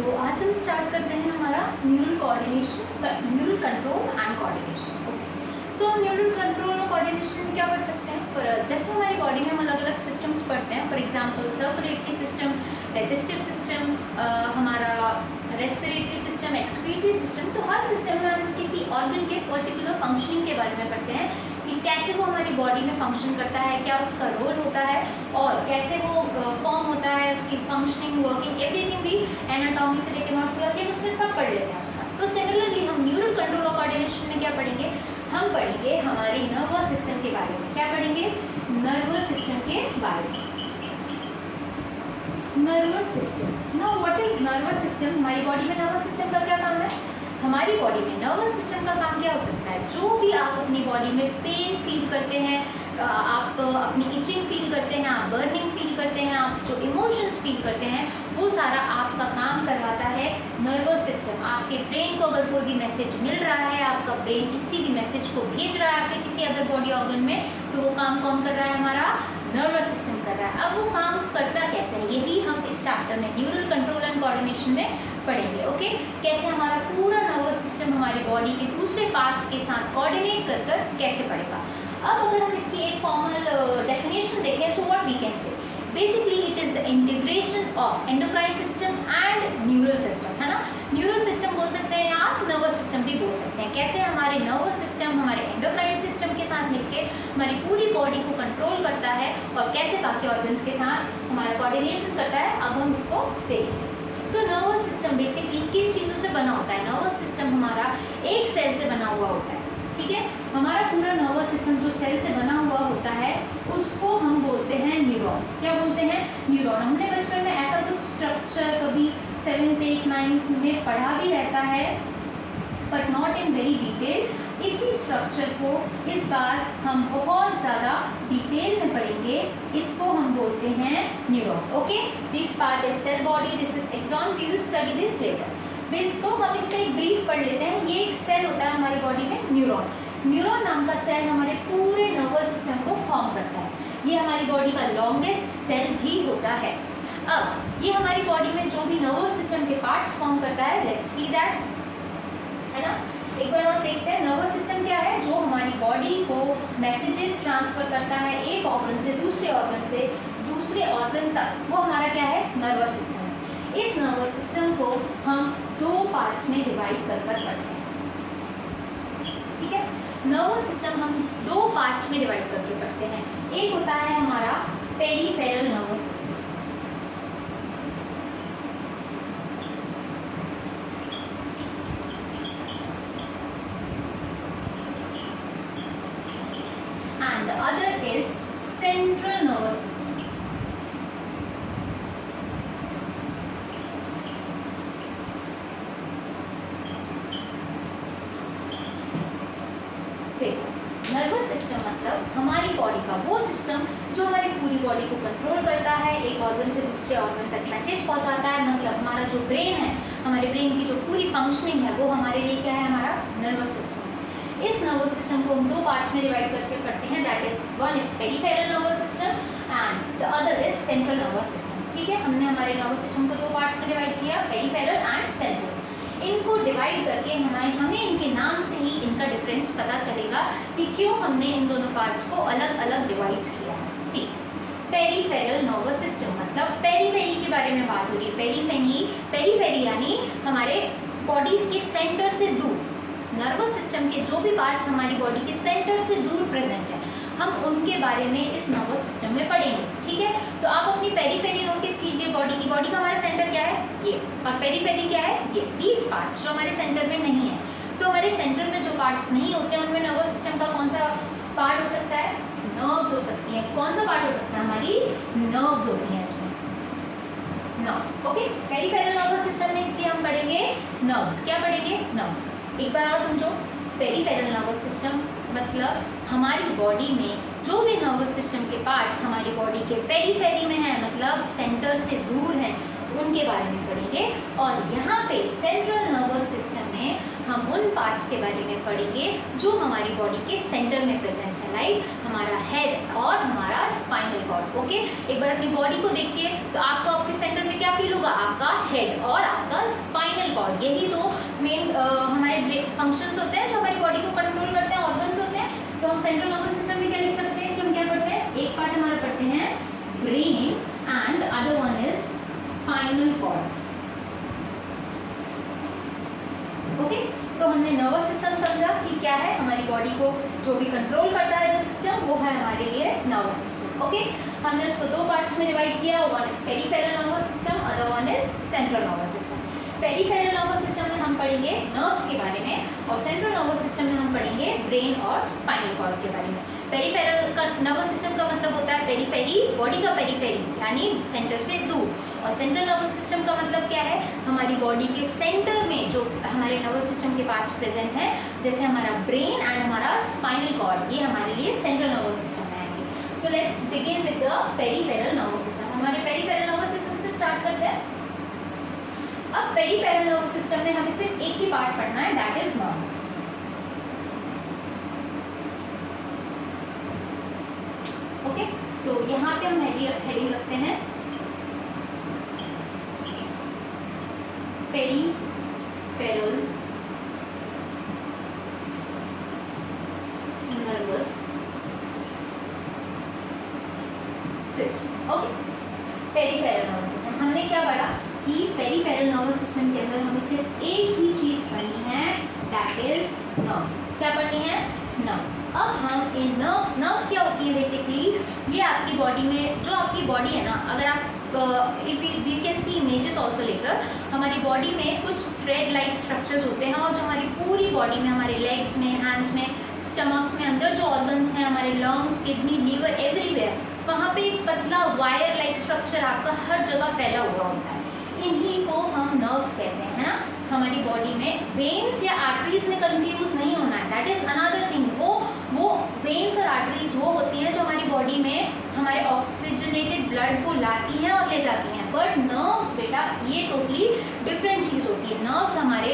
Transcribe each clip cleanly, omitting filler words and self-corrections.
तो आज हम स्टार्ट करते हैं हमारा neural coordination, neural control and coordination. Okay, तो न्यूरल कंट्रोल और कोऑर्डिनेशन में क्या पढ़ सकते हैं? पर जैसे हमारी बॉडी में हम अलग अलग सिस्टम्स पढ़ते हैं, for example circulatory system, digestive system, हमारा रेस्पिरेटरी सिस्टम, एक्सक्रीटरी सिस्टम। तो हर सिस्टम में हम किसी ऑर्गन के पर्टिकुलर फंक्शनिंग के बारे में पढ़ते हैं कि कैसे वो हमारी बॉडी में फंक्शन करता है, क्या उसका रोल होता है और कैसे वो फॉर्म होता है, उसकी फंक्शनिंग, वर्किंग, एवरीथिंग भी एनाटॉमी से लेकर मॉर्फोलॉजी उसमें सब पढ़ लेते हैं उसका। तो सिमिलरली हम न्यूरल कंट्रोल और कोऑर्डिनेशन में क्या पढ़ेंगे? हम पढ़ेंगे हमारी नर्वस सिस्टम के बारे में। क्या पढ़ेंगे? नर्वस सिस्टम के बारे में। Nervous system. Now what is nervous system? हमारी बॉडी में नर्वस सिस्टम का क्या काम है? हमारी बॉडी में नर्वस सिस्टम का काम क्या हो सकता है? जो भी आप अपनी बॉडी में पेन फील करते हैं, आप अपनी इचिंग फील करते हैं, आप बर्निंग फील करते हैं, आप जो इमोशंस फील करते हैं, वो सारा आपका काम करवाता है नर्वस सिस्टम। आपके ब्रेन को अगर कोई भी मैसेज मिल रहा है, आपका ब्रेन किसी भी मैसेज को भेज रहा है आपके किसी अदर बॉडी ऑर्गन में, तो वो काम कौन कर रहा है? हमारा नर्वस सिस्टम कर रहा है। अब वो काम करता कैसे है, यही हम इस चैप्टर में न्यूरल कंट्रोल एंड कोऑर्डिनेशन में पढ़ेंगे। ओके, कैसे हमारा पूरा नर्वस सिस्टम हमारी बॉडी के दूसरे पार्ट्स के साथ कोऑर्डिनेट कर कर कैसे पड़ेगा। अब अगर हम इसकी एक फॉर्मल डेफिनेशन देखें, so what we can say, basically it is the integration of endocrine system and neural system, है ना। न्यूरल सिस्टम बोल सकते हैं या नर्वस सिस्टम भी बोल सकते हैं। कैसे हमारे नर्वस सिस्टम हमारे एंडोक्राइन सिस्टम के साथ मिलकर हमारी पूरी बॉडी को कंट्रोल करता है और कैसे बाकी ऑर्गन्स के साथ हमारा कोऑर्डिनेशन करता है, अब हम इसको देखेंगे। तो नर्वस सिस्टम बेसिकली किन चीज़ों से बना होता है? नर्वस सिस्टम हमारा एक सेल से बना हुआ होता है, ठीक है। हमारा पूरा नर्वस सिस्टम जो सेल से बना हुआ होता है उसको हम बोलते हैं न्यूरॉन। क्या बोलते हैं? न्यूरॉन। हमने बचपन में ऐसा कुछ स्ट्रक्चर कभी 7th 8th 9th में पढ़ा भी रहता है, but not in very detail. इसी स्ट्रक्चर को इस बार हम बहुत ज़्यादा डिटेल में पढ़ेंगे। इसको हम बोलते हैं neuron. Okay, this part is cell body, this is axon, we will study this later. तो हम इसका एक ब्रीफ पढ़ लेते हैं। ये एक सेल होता है हमारी बॉडी में, न्यूरॉन। न्यूरॉन नाम का सेल हमारे पूरे नर्वस सिस्टम को फॉर्म करता है। ये हमारी बॉडी का लॉन्गेस्ट सेल भी होता है। अब ये हमारी बॉडी में जो भी नर्वस सिस्टम के पार्ट्स फॉर्म करता है, लेट्स सी दैट, है ना। एक बार और देखते हैं नर्वस सिस्टम क्या है। जो हमारी बॉडी को मैसेजेस ट्रांसफर करता है एक ऑर्गन से दूसरे ऑर्गन तक, वो हमारा क्या है? Nervous system. इस नर्वस सिस्टम को हम दो पार्ट्स में डिवाइड कर पढ़ते हैं, ठीक है। नर्वस सिस्टम हम दो पार्ट्स में डिवाइड करके पढ़ते हैं। एक होता है हमारा peripheral nervous system, and the other is central nervous system. देखो, नर्वस सिस्टम मतलब हमारी बॉडी का वो सिस्टम जो हमारी पूरी बॉडी को कंट्रोल करता है, एक ऑर्गन से दूसरे ऑर्गन तक मैसेज पहुंचाता है। मतलब हमारा जो ब्रेन है, हमारे ब्रेन की जो पूरी फंक्शनिंग है, वो हमारे लिए क्या है? हमारा नर्वस सिस्टम। इस नर्वस सिस्टम को हम दो पार्ट्स में डिवाइड करके पढ़ते हैं, that is one is peripheral nervous system and the other is central nervous system, ठीक है। हमने हमारे नर्वस सिस्टम को दो पार्ट्स में डिवाइड किया, पेरिफेरल एंड सेंट्रल। इनको डिवाइड करके हमें इनके नाम से ही इनका डिफरेंस पता चलेगा कि क्यों हमने इन दोनों पार्ट्स को अलग अलग डिवाइड किया है। सी, पेरिफेरल नर्वस सिस्टम मतलब पेरीफेरी के बारे में बात हो रही है। पेरीफेरी यानी हमारे बॉडी के सेंटर से दूर। नर्वस सिस्टम के जो भी पार्ट्स हमारी बॉडी के सेंटर से दूर प्रेजेंट है, हम उनके बारे में इस नर्वस सिस्टम में पढ़ेंगे, ठीक है। तो आप अपनी पेरीफेरी नोटिस कीजिए। बॉडी का हमारा सेंटर क्या है? ये। और पेरीफेरी क्या है? ये। 20 पार्ट्स जो हमारे सेंटर में नहीं है। तो हमारे सेंटर में जो पार्ट्स नहीं होते हैं उनमें नर्वस सिस्टम का कौन सा पार्ट हो सकता है? नर्व्स हो सकती है। कौन सा पार्ट हो सकता है? हमारी नर्व्स होती हैं इसमें, nerves. Okay, peripheral nervous system में इसलिए हम पढ़ेंगे नर्व्स। क्या पढ़ेंगे? नर्व्स। एक बार और समझो, पेरिफेरल नर्वस सिस्टम मतलब हमारी बॉडी में जो भी नर्वस सिस्टम के पार्ट्स हमारी बॉडी के पेरीफेरी में हैं, मतलब सेंटर से दूर हैं, उनके बारे में पढ़ेंगे। और यहाँ पे सेंट्रल नर्वस सिस्टम में हम उन पार्ट्स के बारे में पढ़ेंगे जो हमारी बॉडी के सेंटर में प्रेजेंट है, लाइक हमारा हेड और हमारा स्पाइनल कॉर्ड। ओके, एक बार अपनी बॉडी को देखिए तो आपको आपके सेंटर में क्या फील होगा, आपका हेड और आपका स्पाइनल कॉर्ड। यही दो मेन हमारे फंक्शंस होते हैं जो हमारी बॉडी को कंट्रोल करते हैं, ऑर्गन्स होते हैं। तो हम सेंट्रल नर्वस सिस्टम में क्या लिख सकते हैं कि हम क्या पढ़ते हैं, एक पार्ट हमारा पढ़ते हैं brain and other one is spinal cord. Okay, तो हमने नर्वस सिस्टम समझा कि क्या है, हमारी बॉडी को जो भी कंट्रोल करता है जो सिस्टम, वो है हमारे लिए नर्वस सिस्टम। ओके, हमने उसको दो पार्ट्स में डिवाइड किया, one is peripheral nervous system, other one is central nervous system. Peripheral nervous system में हम पढ़ेंगे नर्व्स के बारे में और सेंट्रल नर्वस सिस्टम में हम पढ़ेंगे ब्रेन और स्पाइनल कॉर्ड के बारे में। पेरिफेरल का नर्वस सिस्टम का मतलब होता है पेरीफेरी, बॉडी का पेरीफेरी यानी सेंटर से दूर, और सेंट्रल नर्वस सिस्टम का मतलब क्या है, हमारी बॉडी के सेंटर में जो हमारे नर्वस सिस्टम के पार्ट्स प्रेजेंट हैं, जैसे हमारा ब्रेन एंड हमारा स्पाइनल कॉर्ड, ये हमारे लिए सेंट्रल नर्वस सिस्टम में आएंगे। So let's begin with the peripheral nervous system. हमारे पेरीफेरल नर्वस सिस्टम से स्टार्ट करते हैं। अब पेरीफेरल नर्वस सिस्टम में हमें सिर्फ एक ही पार्ट पढ़ना है, दैट इज नर्व्स। ओके, तो यहाँ पे हम हेडिंग रखते हैं peripheral nervous system. Okay, peripheral nervous system हमने क्या पढ़ा कि पेरीफेरल नर्वस सिस्टम के अंदर हमें सिर्फ एक ही चीज पढ़नी है, दैट इज नर्व्स। क्या पढ़नी है, नर्व्स। अब हम इन नर्व्स क्या होती है बेसिकली, ये आपकी बॉडी में, जो आपकी बॉडी है ना, अगर आप if we can see images also later, हमारी बॉडी में कुछ थ्रेड लाइक स्ट्रक्चर्स होते हैं और जो हमारी पूरी बॉडी में, हमारे लेग्स में, हैंड्स में, स्टमक्स में, अंदर जो ऑर्गन्स हैं, हमारे लंग्स, किडनी, लीवर, एवरीवेयर, वहाँ पे एक पतला वायर लाइक स्ट्रक्चर आपका हर जगह फैला हुआ होता है। इन्हीं को हम नर्व्स कहते हैं ना। हमारी बॉडी में वेन्स या आर्टरीज में कंफ्यूज नहीं होना है, दैट इज अनदर थिंग। वो वेन्स और आर्टरीज वो होती हैं जो हमारी बॉडी में हमारे ऑक्सीजनेटेड ब्लड को लाती हैं और ले जाती हैं, बट नर्व्स बेटा ये टोटली डिफरेंट चीज़ होती है। नर्व्स हमारे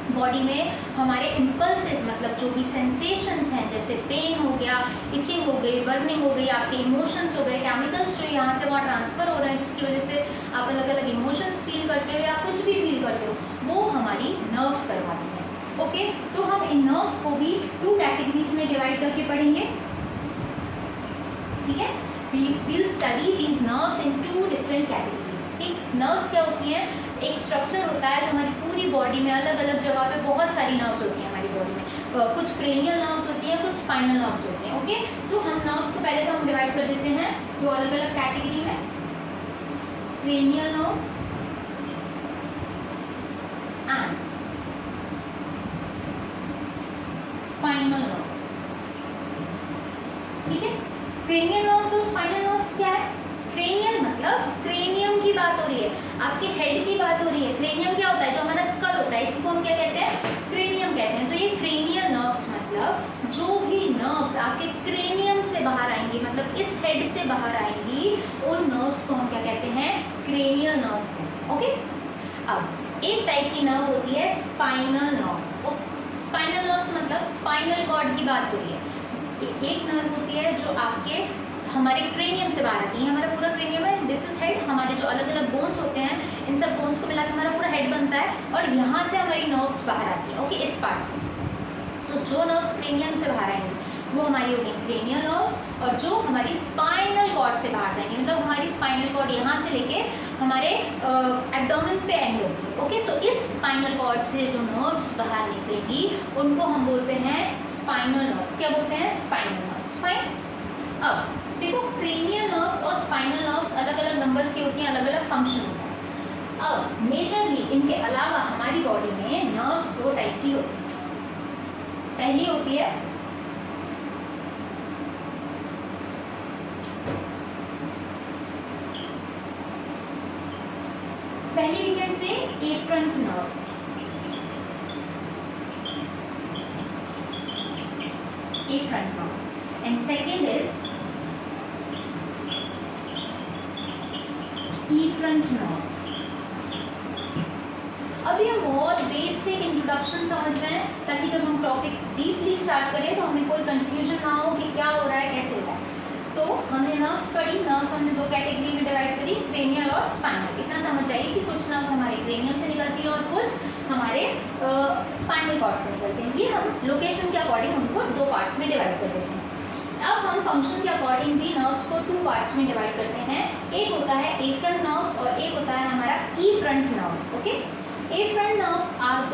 बॉडी में हमारे इम्पल्सेस, मतलब जो भी सेंसेशंस हैं, जैसे पेन हो गया, इचिंग हो गई, बर्निंग हो गई, आपके इमोशंस हो गए, केमिकल्स जो यहाँ से वहाँ ट्रांसफ़र हो रहे हैं जिसकी वजह से आप अलग अलग इमोशंस फील करते हो या कुछ भी फील करते हो, वो हमारी नर्व्स करवाती हैं। ओके, तो हम इन नर्व्स को भी 2 कैटेगरीज में डिवाइड करके पढ़ेंगे, ठीक है। we'll study these nerves in 2 different categories। ठीक, नर्व्स क्या होती हैं, एक स्ट्रक्चर होता है जो हमारी पूरी बॉडी में अलग अलग जगह पे बहुत सारी नर्व्स होती हैं हमारी बॉडी में, कुछ क्रेनियल नर्व्स होती हैं, कुछ स्पाइनल नर्व्स होती हैं। ओके, तो हम नर्व्स को पहले तो हम डिवाइड कर देते हैं 2 अलग अलग कैटेगरी में, cranial nerves and spinal nerves. ठीक है, क्रेनियल नर्व्स और स्पाइनल नर्व्स क्या है, क्रेनियल मतलब क्रेनियम की बात हो रही है, आपके हेड की बात हो रही है। क्रेनियम क्या होता है, जो हमारा स्कल होता है, इसको हम क्या कहते हैं, क्रेनियम कहते हैं। तो ये क्रेनियल नर्व्स मतलब जो भी नर्व्स आपके क्रेनियम से बाहर आएंगी, मतलब इस हेड से बाहर आएंगी, उन नर्व्स को हम क्या कहते हैं, क्रेनियल नर्व्स कहते हैं। ओके, अब एक टाइप की नर्व होती है स्पाइनल नर्व्स। स्पाइनल नर्व्स मतलब स्पाइनल कॉर्ड की बात हो रही है। एक नर्व होती है जो आपके हमारे क्रेनियम से बाहर आती है, हमारा पूरा क्रेनियम है, दिस इज हेड, हमारे जो अलग अलग बोन्स होते हैं, इन सब बोन्स को मिलाकर हमारा पूरा हेड बनता है, और यहाँ से हमारी नर्व्स बाहर आती हैं। ओके, इस पार्ट से। तो जो नर्व्स क्रेनियम से बाहर आएंगी वो हमारी होगी क्रेनियल नर्व्स, और जो हमारी स्पाइनल कॉर्ड से बाहर जाएंगी, मतलब हमारी स्पाइनल कॉर्ड यहाँ से लेके हमारे एब्डोमेन पे एंड होगी। ओके, तो इस स्पाइनल कॉर्ड से जो नर्व्स बाहर निकलेंगी उनको हम बोलते हैं स्पाइनल नर्व्स। क्या बोलते हैं, स्पाइनल नर्व्स। फाइन। अब देखो, क्रेनियल नर्व्स और स्पाइनल नर्व्स अलग अलग नंबर्स की होती हैं, अलग अलग फंक्शन होता है। अब मेजरली इनके अलावा हमारी बॉडी में नर्व्स 2 टाइप की होती है। पहली होती है we can say afferent nerve, afferent nerve, and second is efferent nerve। अभी हम बहुत बेसिक इंट्रोडक्शन समझ रहे हैं, ताकि जब हम टॉपिक डीपली स्टार्ट करें तो हमें कोई कंफ्यूजन ना हो कि क्या हो रहा है, कैसे हो रहा है। तो हमने नर्व्स पढ़ी, नर्व्स हमने दो कैटेगरी में डिवाइड करी, क्रेनियल और स्पाइनल। इतना समझ जाइए कि कुछ नर्व्स हमारे क्रेनियम से निकलती हैं और कुछ हमारे स्पाइनल कॉर्ड से निकलते हैं। ये हम लोकेशन के अकॉर्डिंग उनको दो पार्ट्स में डिवाइड कर देते हैं। अब हम फंक्शन के अकॉर्डिंग भी नर्व्स को टू पार्ट्स में डिवाइड करते हैं। एक होता है एफ्रंट नर्व्स और एक होता है हमारा efferent nerves. Okay, afferent nerves are